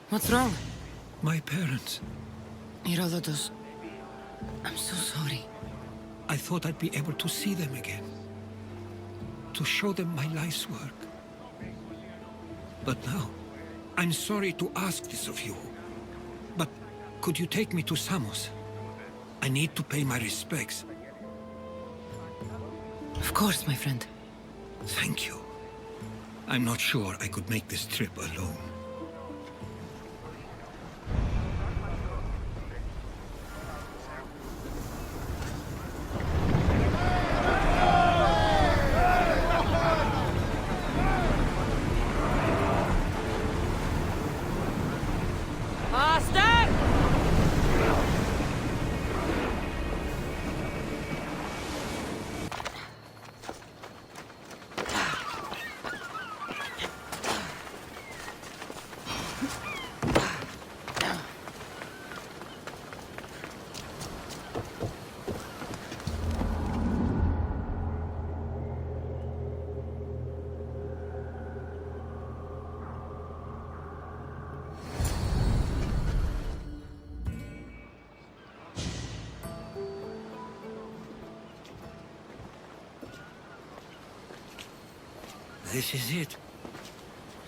What's wrong? My parents. Herodotus, I'm so sorry. I thought I'd be able to see them again. To show them my life's work. But now, I'm sorry to ask this of you. But could you take me to Samos? I need to pay my respects. Of course, my friend. Thank you. I'm not sure I could make this trip alone. This is it.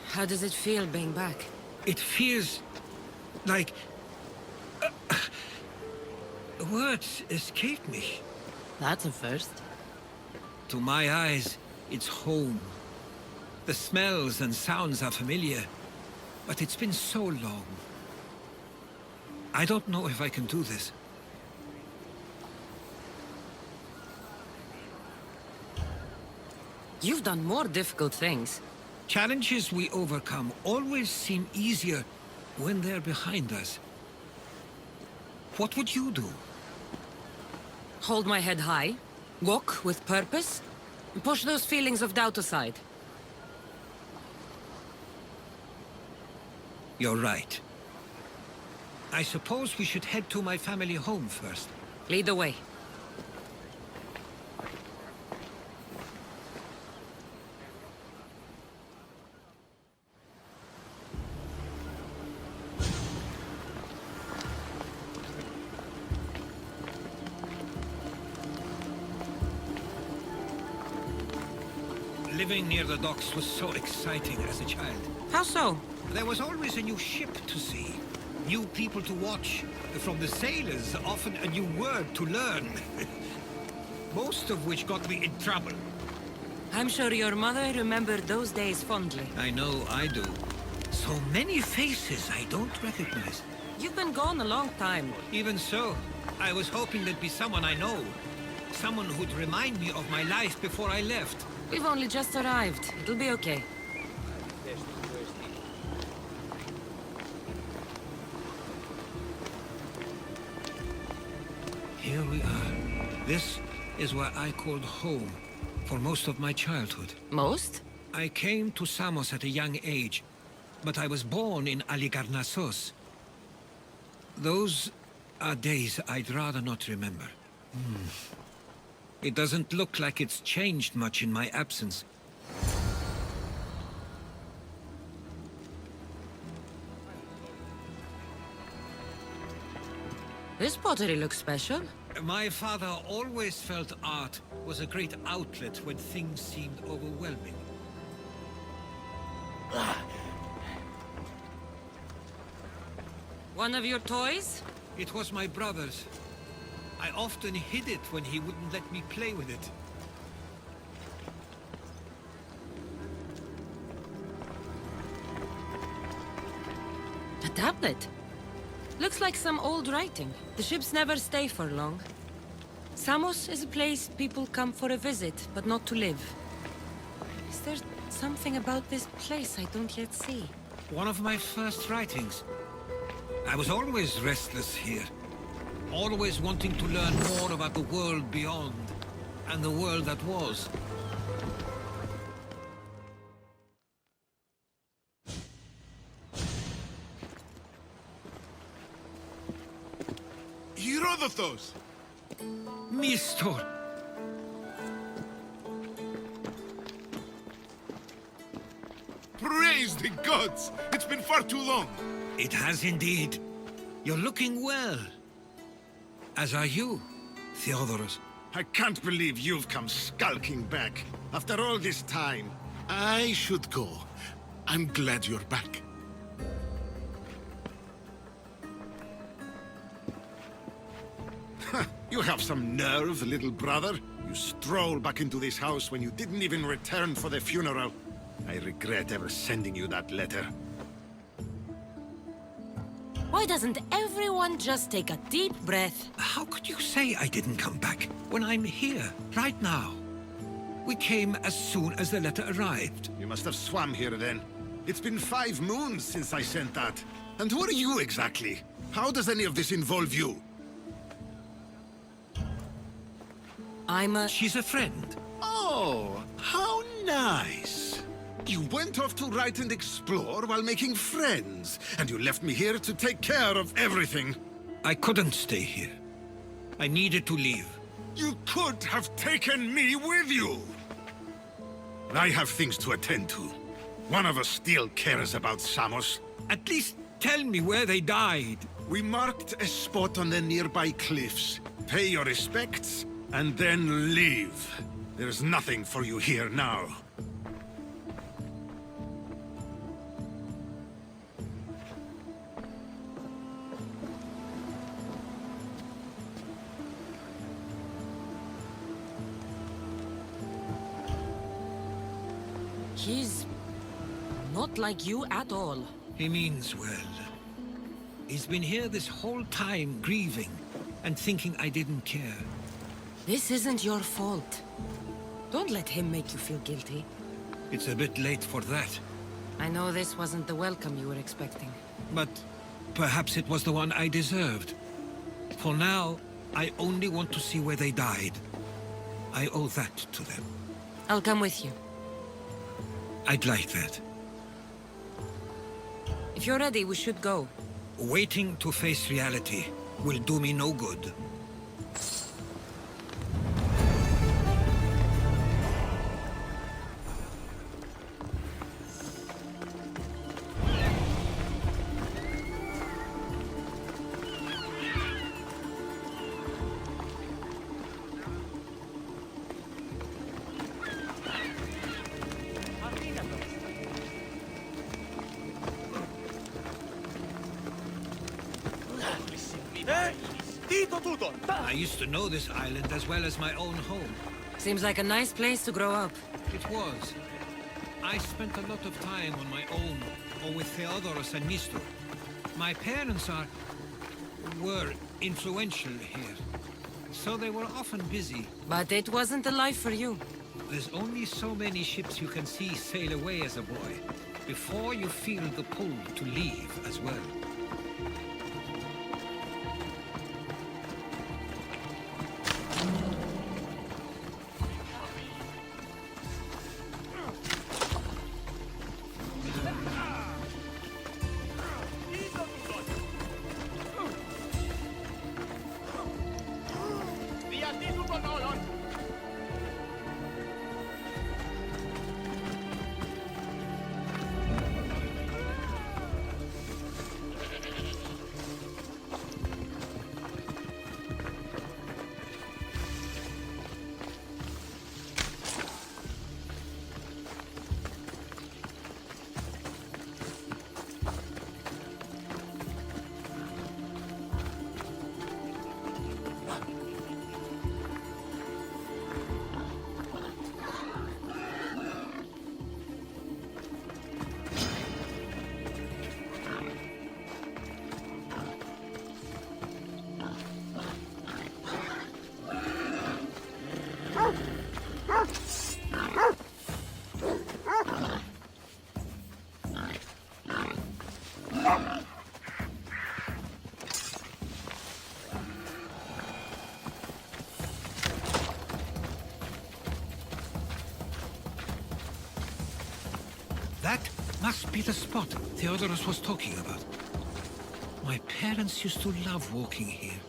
How does it feel being back? It feels like... words escape me. That's a first. To my eyes, it's home. The smells and sounds are familiar, but it's been so long. I don't know if I can do this. You've done more difficult things. Challenges we overcome always seem easier when they're behind us. What would you do? Hold my head high, walk with purpose, and push those feelings of doubt aside. You're right. I suppose we should head to my family home first. Lead the way. Living near the docks was so exciting as a child. How so? There was always a new ship to see, new people to watch. From the sailors, often a new word to learn. Most of which got me in trouble. I'm sure your mother remembered those days fondly. I know I do. So many faces I don't recognize. You've been gone a long time. Even so, I was hoping there'd be someone I know. Someone who'd remind me of my life before I left. We've only just arrived. It'll be okay. Here we are. This is where I called home for most of my childhood. Most? I came to Samos at a young age, but I was born in Aligarnassos. Those are days I'd rather not remember. It doesn't look like it's changed much in my absence. This pottery looks special. My father always felt art was a great outlet when things seemed overwhelming. One of your toys? It was my brother's. I often hid it when he wouldn't let me play with it. A tablet? Looks like some old writing. The ships never stay for long. Samos is a place people come for a visit, but not to live. Is there something about this place I don't yet see? One of my first writings. I was always restless here. Always wanting to learn more about the world beyond, and the world that was. Herodotus! Mistor! Praise the gods! It's been far too long. It has indeed. You're looking well. As are you, Theodorus. I can't believe you've come skulking back. After all this time, I should go. I'm glad you're back. You have some nerve, little brother. You stroll back into this house when you didn't even return for the funeral. I regret ever sending you that letter. Why doesn't everyone just take a deep breath? How could you say I didn't come back when I'm here, right now? We came as soon as the letter arrived. You must have swum here then. It's been 5 moons since I sent that. And who are you exactly? How does any of this involve you? She's a friend. Oh, how nice. You went off to write and explore while making friends, and you left me here to take care of everything. I couldn't stay here. I needed to leave. You could have taken me with you! I have things to attend to. One of us still cares about Samos. At least tell me where they died. We marked a spot on the nearby cliffs. Pay your respects, and then leave. There's nothing for you here now. He's not like you at all. He means well. He's been here this whole time grieving and thinking I didn't care. This isn't your fault. Don't let him make you feel guilty. It's a bit late for that. I know this wasn't the welcome you were expecting. But perhaps it was the one I deserved. For now, I only want to see where they died. I owe that to them. I'll come with you. I'd like that. If you're ready, we should go. Waiting to face reality will do me no good. I used to know this island as well as my own home. Seems like a nice place to grow up. It was. I spent a lot of time on my own, or with Theodorus and Misto. My parents were influential here, so they were often busy. But it wasn't a life for you. There's only so many ships you can see sail away as a boy, before you feel the pull to leave as well. That must be the spot Theodorus was talking about. My parents used to love walking here.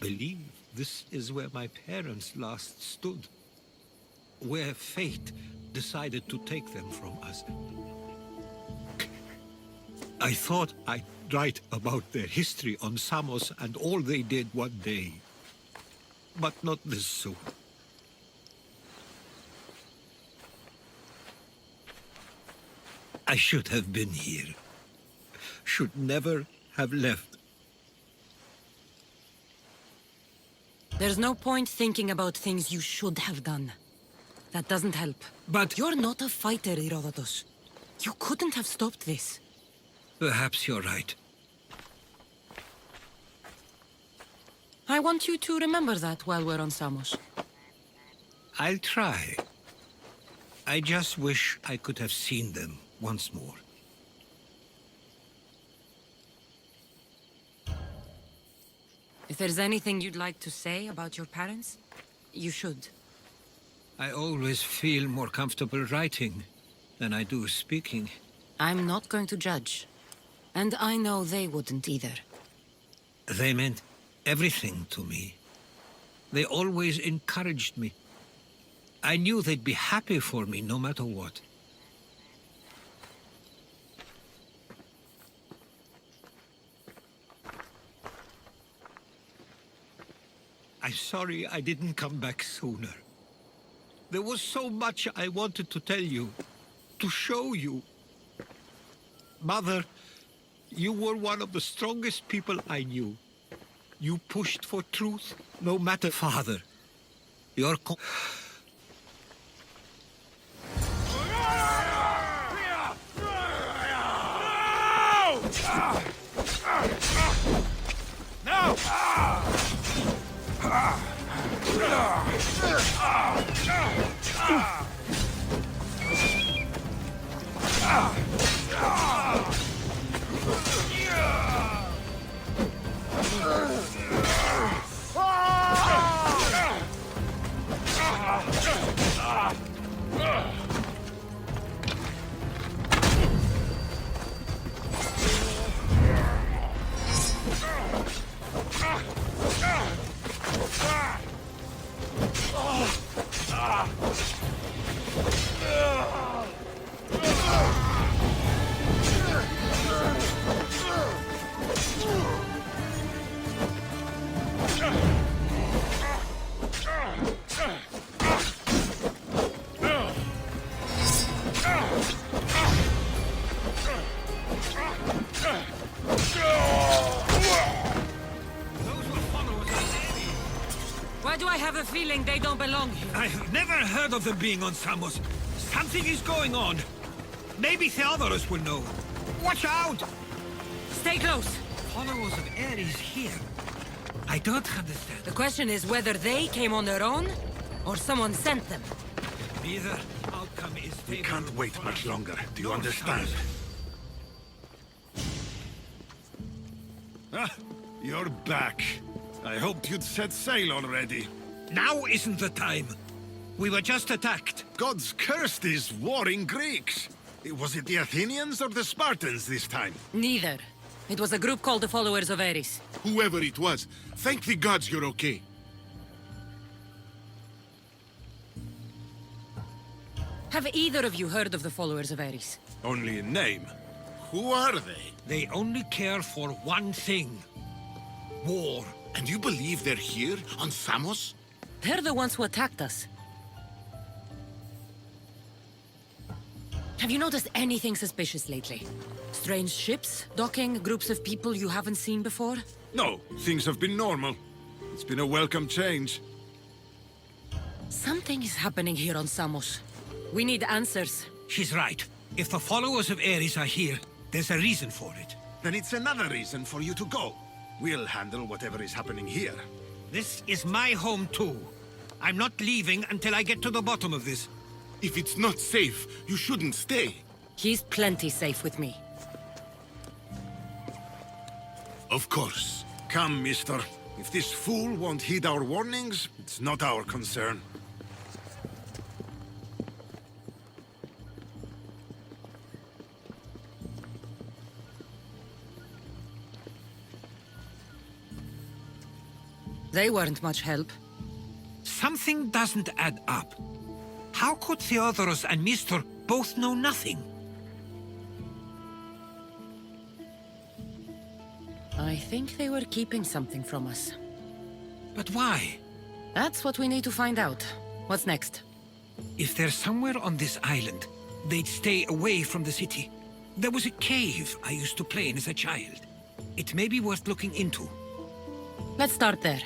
believe this is where my parents last stood. Where fate decided to take them from us. I thought I'd write about their history on Samos and all they did one day. But not this soon. I should have been here. Should never have left. There's no point thinking about things you should have done. That doesn't help. But You're not a fighter, Herodotus. You couldn't have stopped this. perhaps you're right. I want you to remember that while we're on Samos. I'll try. I just wish I could have seen them once more. If there's anything you'd like to say about your parents, you should. I always feel more comfortable writing than I do speaking. I'm not going to judge. And I know they wouldn't either. They meant everything to me. They always encouraged me. I knew they'd be happy for me no matter what. I'm sorry I didn't come back sooner. There was so much I wanted to tell you, to show you. Mother, you were one of the strongest people I knew. You pushed for truth, no matter. Father, your No! Why do I have a feeling they don't belong here? I've never heard of them being on Samos. Something is going on. Maybe Theodorus will know. Watch out! Stay close. Followers of Ares here. I don't understand. The question is whether they came on their own, or someone sent them. Either outcome is We can't favorable wait for much us. longer. Do you No understand? chance. Ah, you're back. I hoped you'd set sail already. Now isn't the time. We were just attacked. God's cursed these warring Greeks. Was it the Athenians or the Spartans this time? Neither. It was a group called the Followers of Ares. Whoever it was, thank the gods you're okay. Have either of you heard of the Followers of Ares? Only in name. Who are they? They only care for one thing. War. And you believe they're here, on Samos? They're the ones who attacked us. Have you noticed anything suspicious lately? Strange ships, docking, groups of people you haven't seen before? No, things have been normal. It's been a welcome change. Something is happening here on Samos. We need answers. She's right. If the followers of Ares are here, there's a reason for it. Then it's another reason for you to go. We'll handle whatever is happening here. This is my home too. I'm not leaving until I get to the bottom of this. If it's not safe, you shouldn't stay. He's plenty safe with me. Of course. Come, mister. If this fool won't heed our warnings, it's not our concern. They weren't much help. Something doesn't add up. How could Theodoros and Mistor both know nothing? I think they were keeping something from us. But why? That's what we need to find out. What's next? If they're somewhere on this island, they'd stay away from the city. There was a cave I used to play in as a child. It may be worth looking into. Let's start there.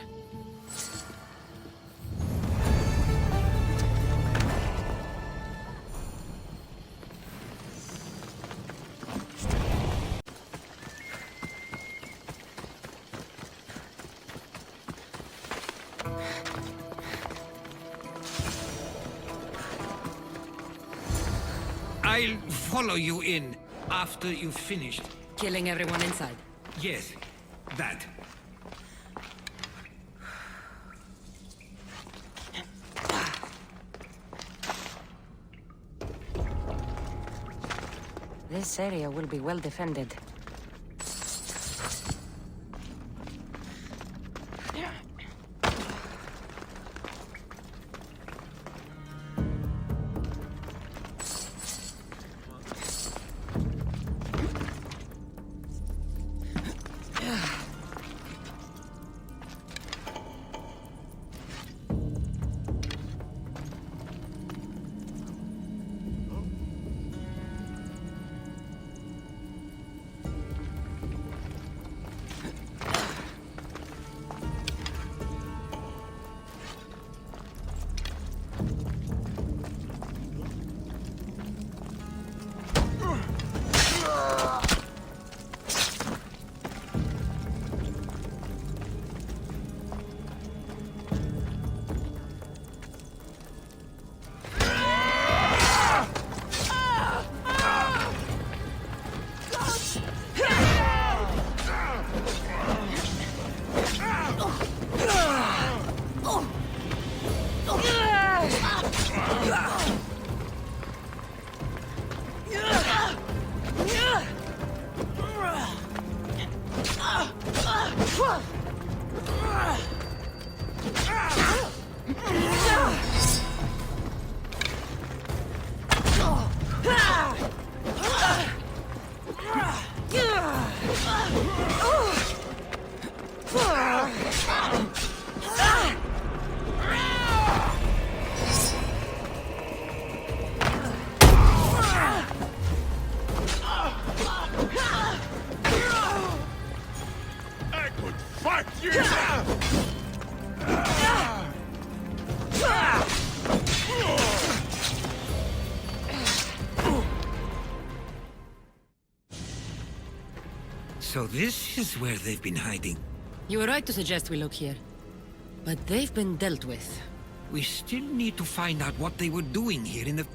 I'll follow you in after you've finished. Killing everyone inside. Yes, that. This area will be well defended. So this is where they've been hiding. You were right to suggest we look here. But they've been dealt with. We still need to find out what they were doing here in the...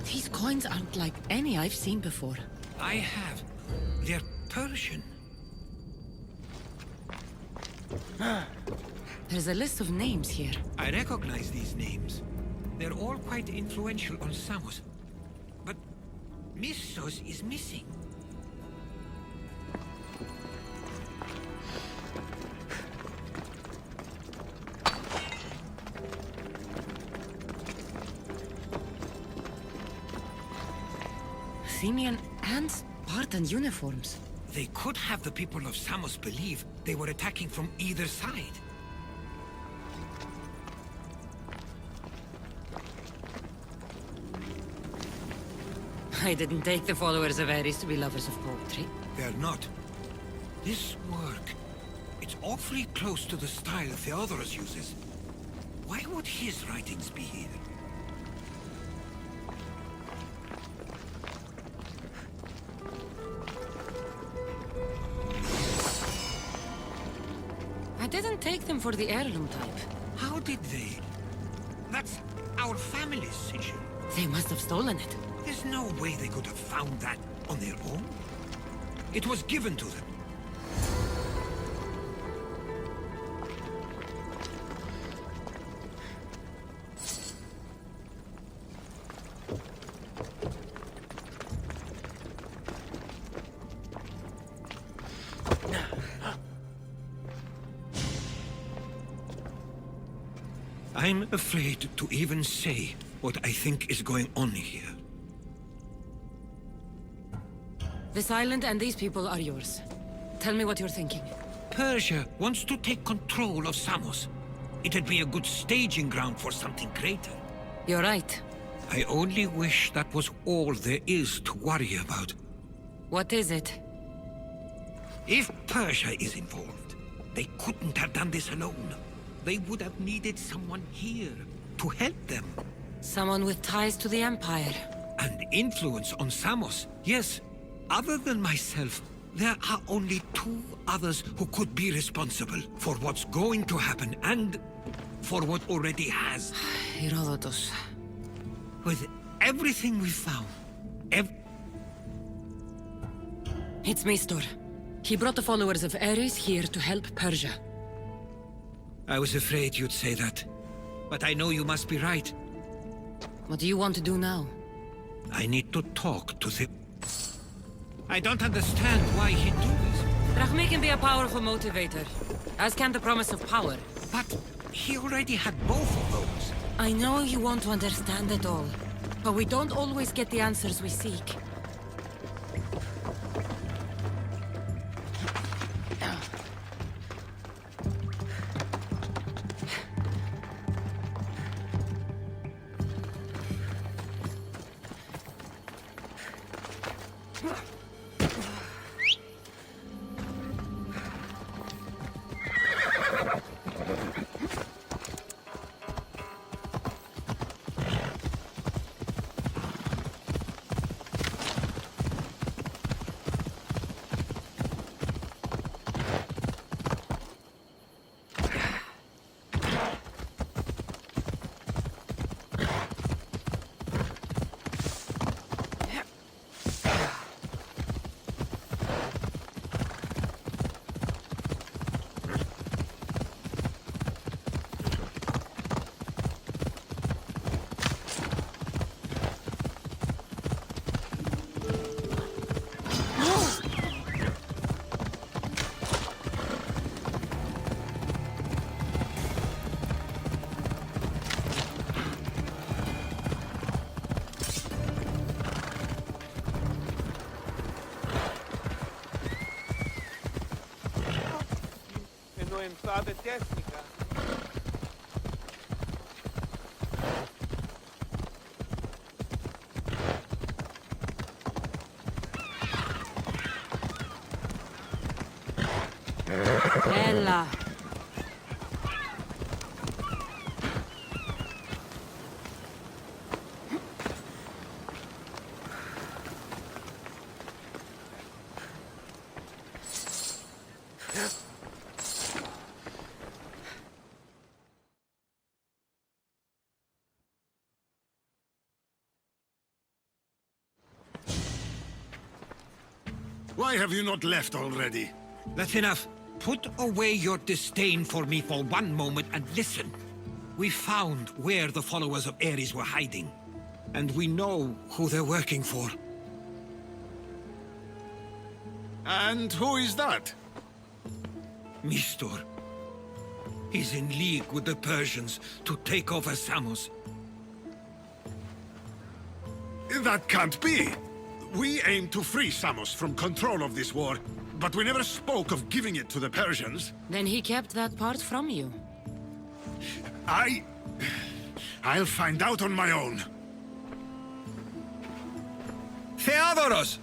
These coins aren't like any I've seen before. I have. They're Persian. There's a list of names here. I recognize these names. They're all quite influential on Samos. But misthios is missing. Athenian and Spartan uniforms. They could have the people of Samos believe they were attacking from either side. I didn't take the followers of Ares to be lovers of poetry. They're not. This work, it's awfully close to the style Theodoros uses. Why would his writings be here? I didn't take them for the heirloom type. How did they? That's our family's sigil. They must have stolen it. There's no way they could have found that on their own. It was given to them. I'm afraid to even say what I think is going on here. This island and these people are yours. Tell me what you're thinking. Persia wants to take control of Samos. It'd be a good staging ground for something greater. You're right. I only wish that was all there is to worry about. What is it? If Persia is involved, they couldn't have done this alone. They would have needed someone here to help them. Someone with ties to the Empire. And influence on Samos, yes. Other than myself, there are only two others who could be responsible for what's going to happen and for what already has. Herodotus. With everything we found, It's Mistor. He brought the followers of Ares here to help Persia. I was afraid you'd say that. But I know you must be right. What do you want to do now? I need to talk to the... I don't understand why he'd do this. Drachmi can be a powerful motivator, as can the promise of power. But he already had both of those. I know you want to understand it all, but we don't always get the answers we seek. Entrada técnica. Ella. Why have you not left already? That's enough. Put away your disdain for me for one moment and listen. We found where the followers of Ares were hiding. And we know who they're working for. And who is that? Mistor. He's in league with the Persians to take over Samos. That can't be! We aim to free Samos from control of this war, but we never spoke of giving it to the Persians. Then he kept that part from you. I'll find out on my own. Theodoros!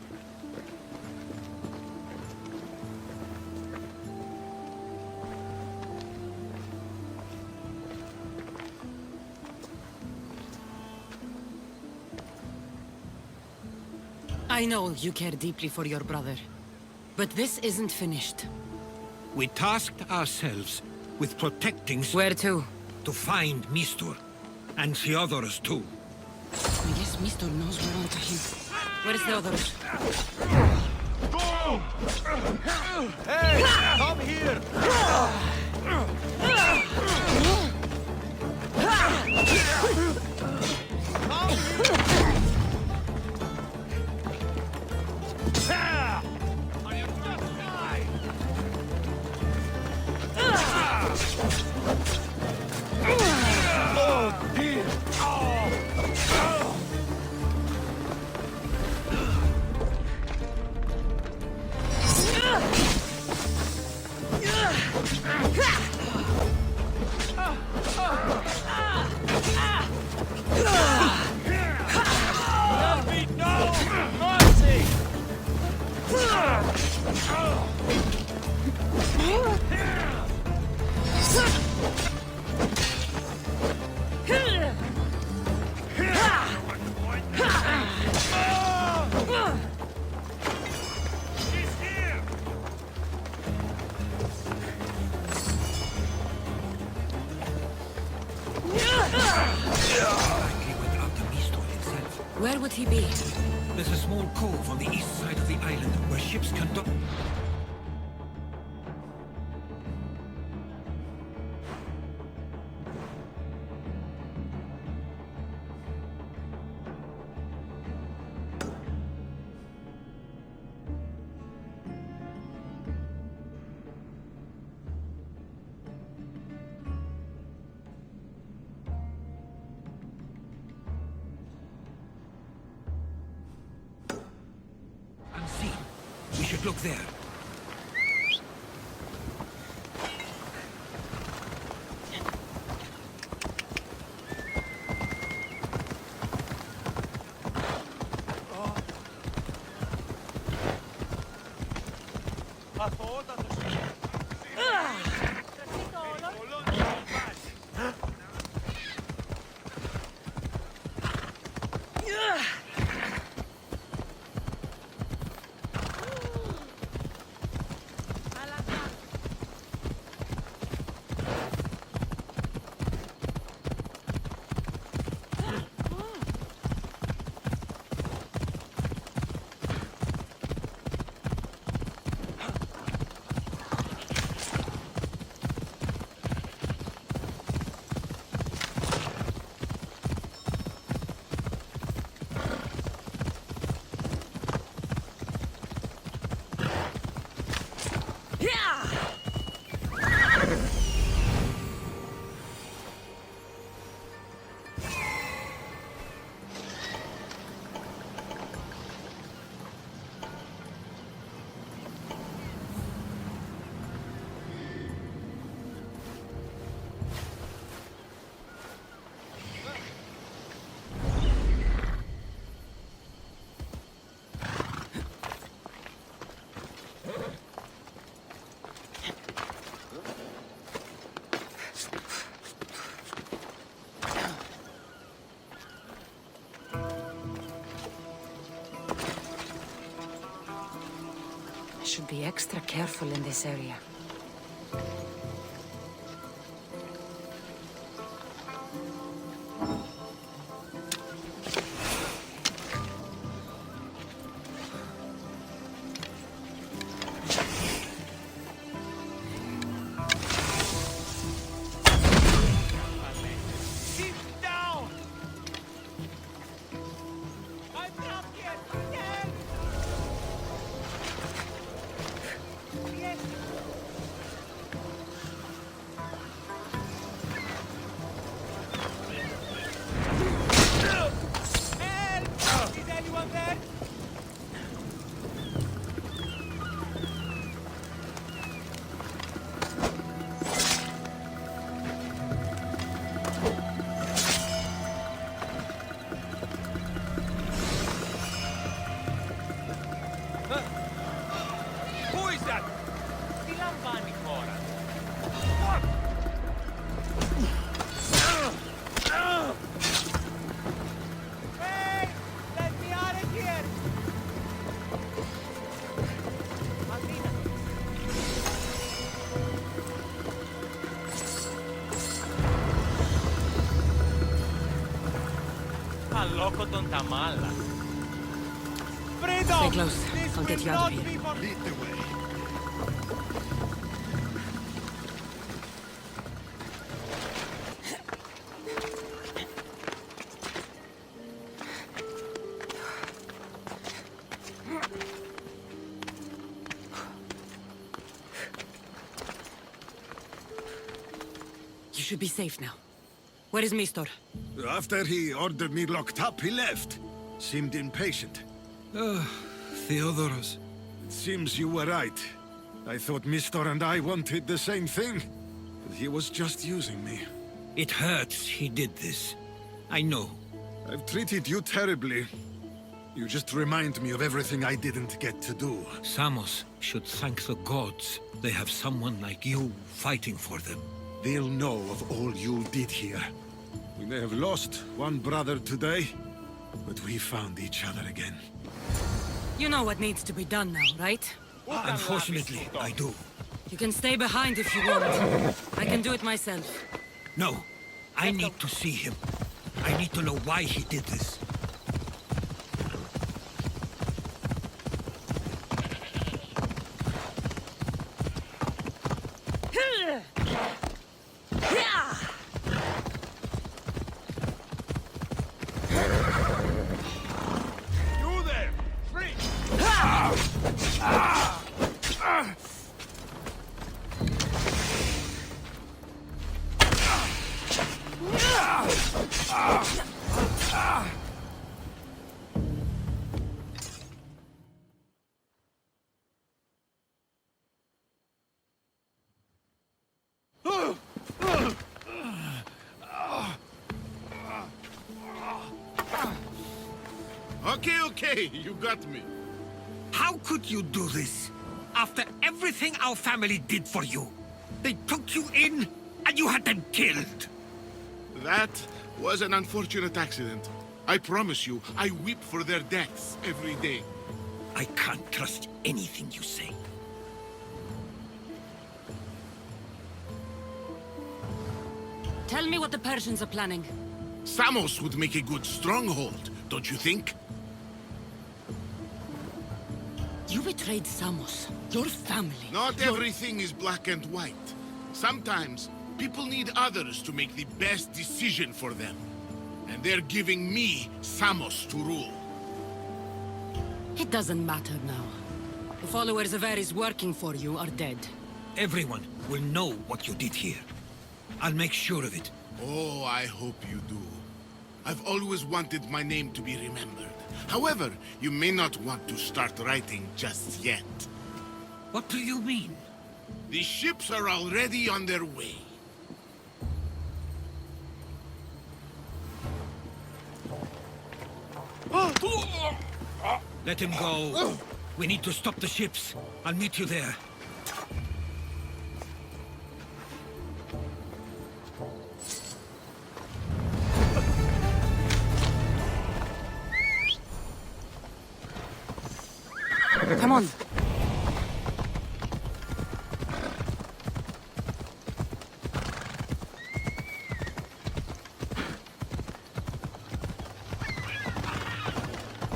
I know you care deeply for your brother, but this isn't finished. We tasked ourselves with protecting... Where to? To find Mistor. And Theodoros too. I guess Mistor knows we're onto him. Where's Theodoros? Go! Hey, come here! Come here! Where would he be? There's a small cove on the east side of the island where ships can dock. Unseen. We should look there. Should be extra careful in this area. Keep down! I'm not yet dead! Yes! Help! Is anyone there? Who is that? Ti lambani ora. What? Hey! Let me out of here! Alvina. Loco τον Tamala. Freedom! Stay close. This I'll get will you out of not here. be for Lead the way. You should be safe now. Where is Mistor? After he ordered me locked up, he left. Seemed impatient. Theodoros. It seems you were right. I thought Mistor and I wanted the same thing. But he was just using me. It hurts he did this. I know. I've treated you terribly. You just remind me of everything I didn't get to do. Samos should thank the gods. They have someone like you fighting for them. They'll know of all you did here. We may have lost one brother today, but we found each other again. You know what needs to be done now, right? Unfortunately, I do. You can stay behind if you want. I can do it myself. No, I need to see him. I need to know why he did this. Okay, you got me. How could you do this? After everything our family did for you. They took you in, and you had them killed. That was an unfortunate accident. I promise you, I weep for their deaths every day. I can't trust anything you say. Tell me what the Persians are planning. Samos would make a good stronghold, don't you think? You betrayed Samos, your family. Not everything is black and white. Sometimes, people need others to make the best decision for them. And they're giving me Samos to rule. It doesn't matter now. The followers of Ares working for you are dead. Everyone will know what you did here. I'll make sure of it. Oh, I hope you do. I've always wanted my name to be remembered. However, you may not want to start writing just yet. What do you mean? The ships are already on their way. Let him go. We need to stop the ships. I'll meet you there. Come on.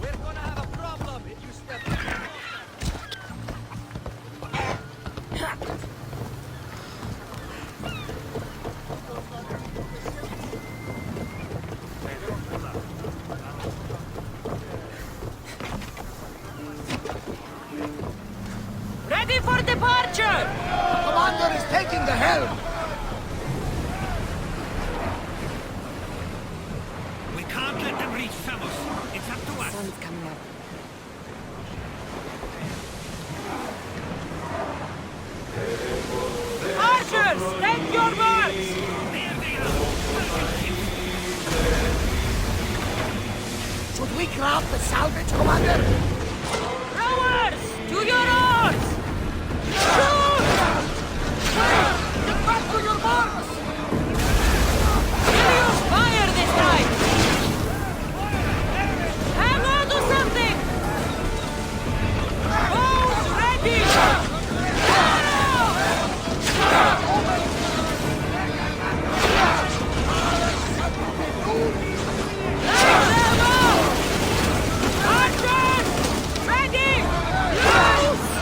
We're gonna have a problem if you step Ready for departure! Commander is taking the helm! We can't let them reach Samos. It's up to us. Sun's coming up. Archers, take your marks! There they are. Should we grab the salvage, Commander? Rowers, to your oars! Shoot! Get back to your marks! Will you fire this time? Hang on to something! Bows ready! Let them go! Archers! Ready! Loose!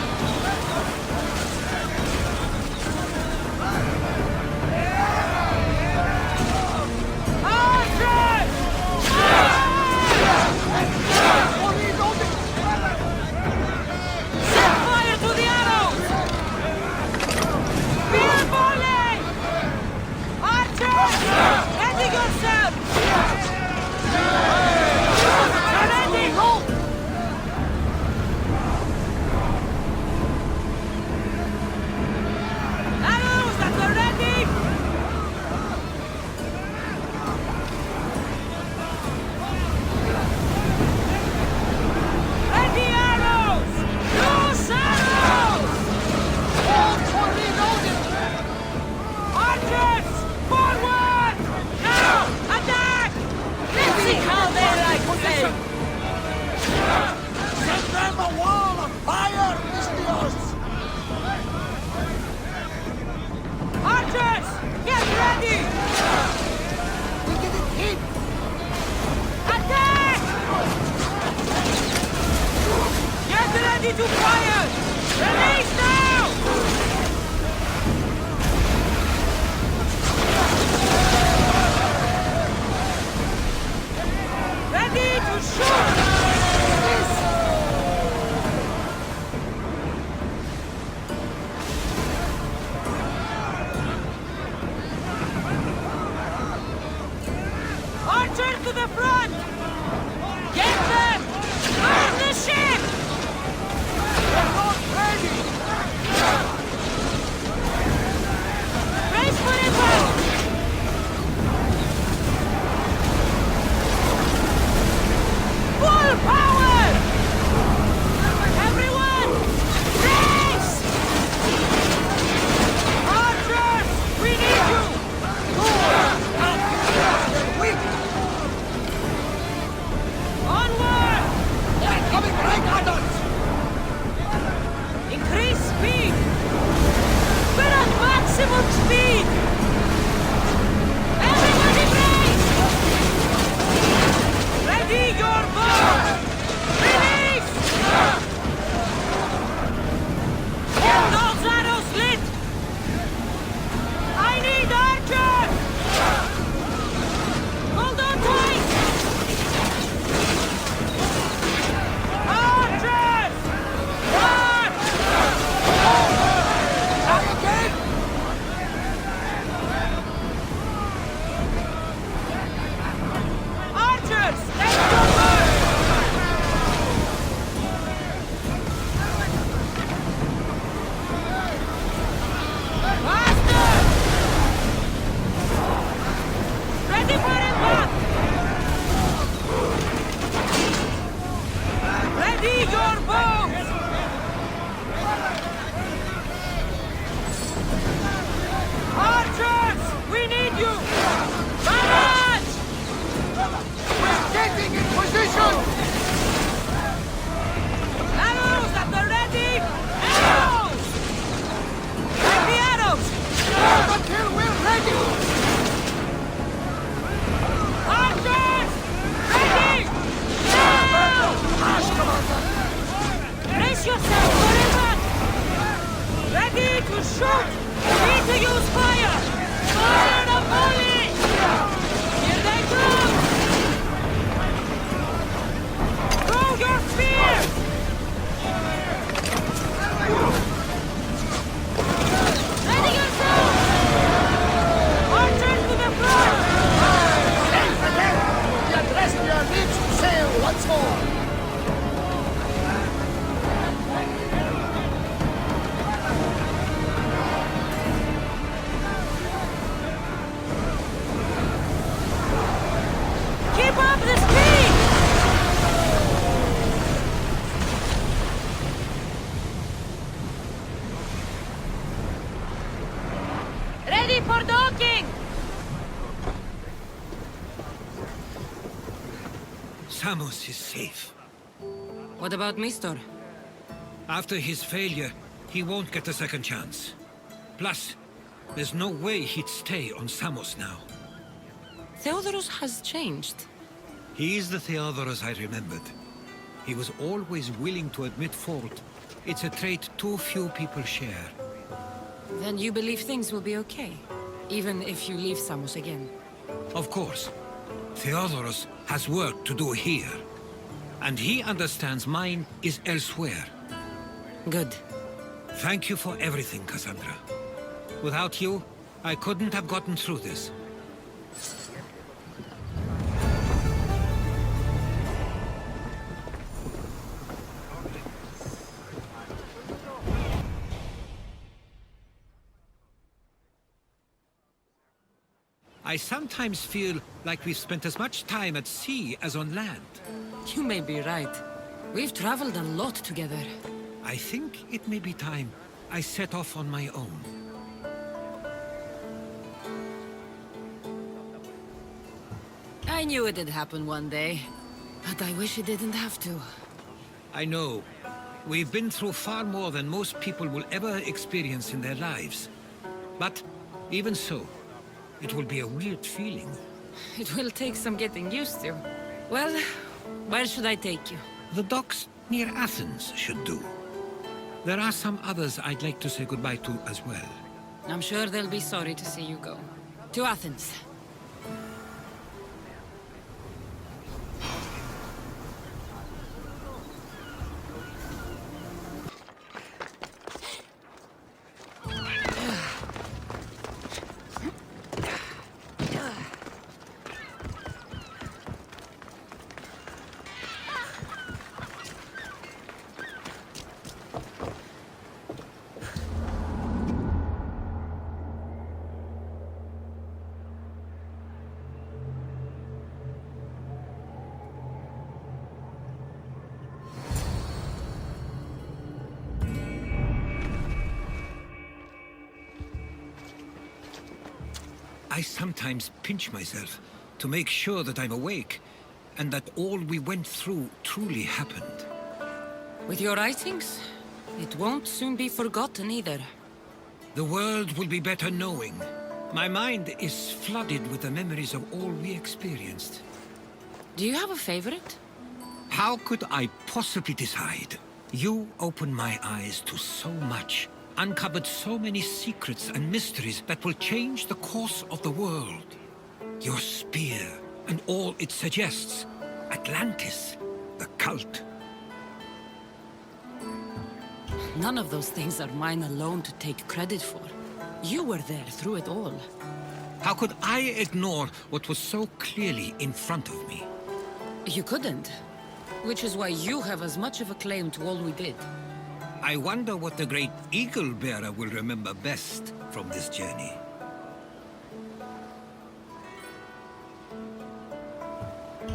to the front! Get them! Burn the ship! They're not ready! Brace for impact! Full power! Everyone! Brace! Archers! We need you! They're weak! Onward! They're coming right at us! Increase speed! We're at maximum speed! Everybody brace! Ready your bow! Release! Get those arrows lit! I need archers! Hold on tight! Archers! March! Try again! Archers! Take your mark! Faster! Ready for impact! Ready your bows! Archers! We need you! Charge! We're getting in position! Arrows at the ready! Arrows! Take the arrows! Not until we're ready! Archers! Ready! Now! Ash, Commander! Brace yourself for impact! Ready to shoot! Need to use fire! Fire the volley! Here they come! Throw your spears! Ready yourself! Archers to the front! Sail again! The address we are ready to sail once more! Keep up the speed! Ready for docking! Samos is safe. What about Mistor? After his failure, he won't get a second chance. Plus, there's no way he'd stay on Samos now. Theodorus has changed. He is the Theodorus I remembered. He was always willing to admit fault. It's a trait too few people share. Then you believe things will be okay, even if you leave Samos again. Of course. Theodorus has work to do here. And he understands mine is elsewhere. Good. Thank you for everything, Cassandra. Without you, I couldn't have gotten through this. I sometimes feel like we've spent as much time at sea as on land. You may be right. We've traveled a lot together. I think it may be time I set off on my own. I knew it'd happen one day, but I wish it didn't have to. I know. We've been through far more than most people will ever experience in their lives. But even so, it will be a weird feeling. It will take some getting used to. Well, where should I take you? The docks near Athens should do. There are some others I'd like to say goodbye to as well. I'm sure they'll be sorry to see you go. To Athens. I sometimes pinch myself to make sure that I'm awake, and that all we went through truly happened. With your writings, it won't soon be forgotten either. The world will be better knowing. My mind is flooded with the memories of all we experienced. Do you have a favorite? How could I possibly decide? You opened my eyes to so much, uncovered so many secrets and mysteries that will change the course of the world. Your spear and all it suggests. Atlantis, the cult. None of those things are mine alone to take credit for. You were there through it all. How could I ignore what was so clearly in front of me? You couldn't. Which is why you have as much of a claim to all we did. I wonder what the great Eagle Bearer will remember best from this journey.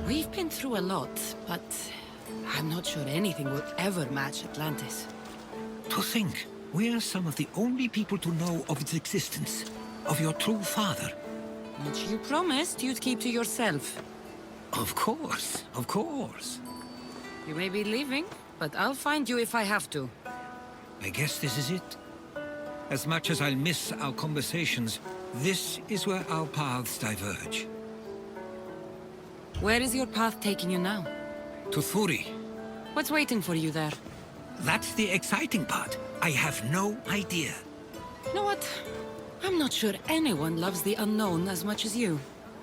We've been through a lot, but I'm not sure anything will ever match Atlantis. To think, we're some of the only people to know of its existence, of your true father. Which you promised you'd keep to yourself. Of course, of course. You may be leaving, but I'll find you if I have to. I guess this is it. As much as I'll miss our conversations, this is where our paths diverge. Where is your path taking you now? To Thuri. What's waiting for you there? That's the exciting part. I have no idea. You know what? I'm not sure anyone loves the unknown as much as you.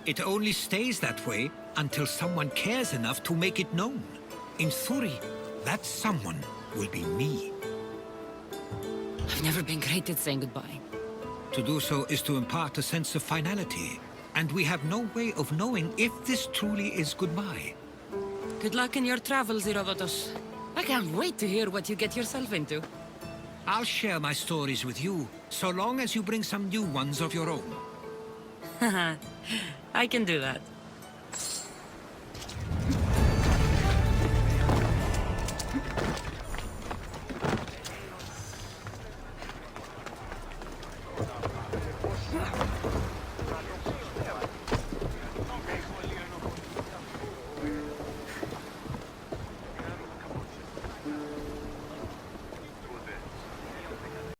It only stays that way until someone cares enough to make it known. In Thuri, that someone will be me. I've never been great at saying goodbye. To do so is to impart a sense of finality, and we have no way of knowing if this truly is goodbye. Good luck in your travels, Herodotus. I can't wait to hear what you get yourself into. I'll share my stories with you, so long as you bring some new ones of your own. I can do that.